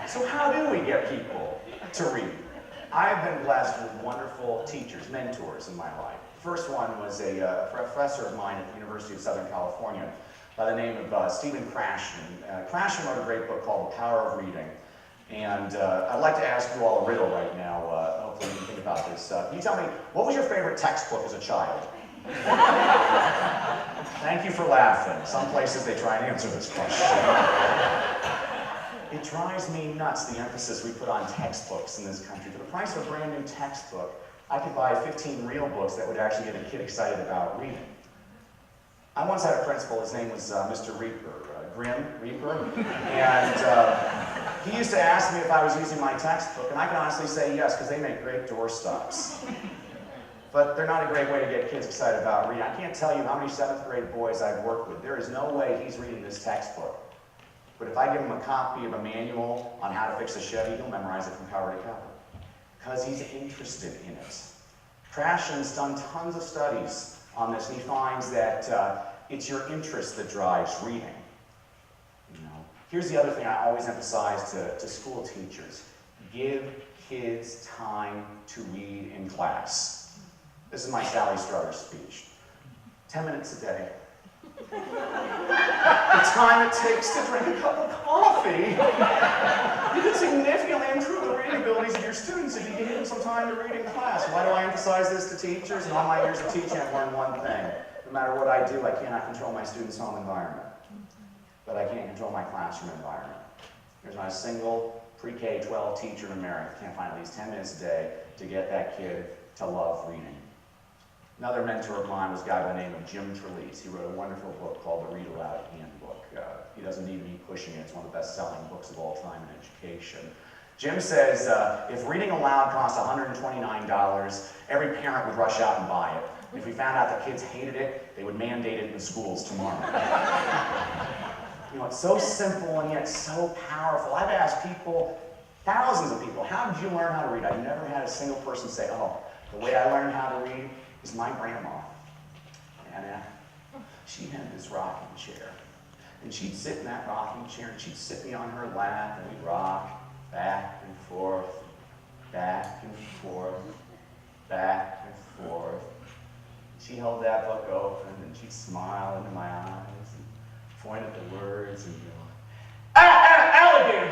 So how do we get people to read? I've been blessed with wonderful teachers, mentors in my life. The first one was a professor of mine at the University of Southern California by the name of Stephen Krashen. Krashen wrote a great book called The Power of Reading. And I'd like to ask you all a riddle right now. Hopefully you can think about this. Can you tell me, what was your favorite textbook as a child? Thank you for laughing. Some places they try and answer this question. It drives me nuts, the emphasis we put on textbooks in this country. For the price of a brand new textbook, I could buy 15 real books that would actually get a kid excited about reading. I once had a principal, his name was Mr. Reaper, Grim Reaper, and he used to ask me if I was using my textbook, and I can honestly say yes, because they make great doorstops. But they're not a great way to get kids excited about reading. I can't tell you how many 7th grade boys I've worked with. There is no way he's reading this textbook. But if I give him a copy of a manual on how to fix a Chevy, he'll memorize it from cover to cover, because he's interested in it. Krashen's done tons of studies on this, and he finds that it's your interest that drives reading. You know, here's the other thing I always emphasize to school teachers. Give kids time to read in class. This is my Sally Struthers speech. 10 minutes a day. The time it takes to drink a cup of coffee. You can significantly improve the reading abilities of your students if you give them some time to read in class. Why do I emphasize this to teachers? In all my years of teaching, I've learned one thing. No matter what I do, I cannot control my students' home environment. But I can't control my classroom environment. There's not a single pre-K 12 teacher in America that can't find at least 10 minutes a day to get that kid to love reading. Another mentor of mine was a guy by the name of Jim Trelease. He wrote a wonderful book called the Read Aloud Handbook. He doesn't need me pushing it. It's one of the best-selling books of all time in education. Jim says, if reading aloud costs $129, every parent would rush out and buy it. If we found out that kids hated it, they would mandate it in the schools tomorrow. You know, it's so simple and yet so powerful. I've asked people, thousands of people, how did you learn how to read? I've never had a single person say, oh, the way I learned how to read is my grandma. And she had this rocking chair. And she'd sit in that rocking chair and she'd sit me on her lap and we'd rock back and forth, back and forth, back and forth. She held that book open and she'd smile into my eyes and point at the words and go, alligator,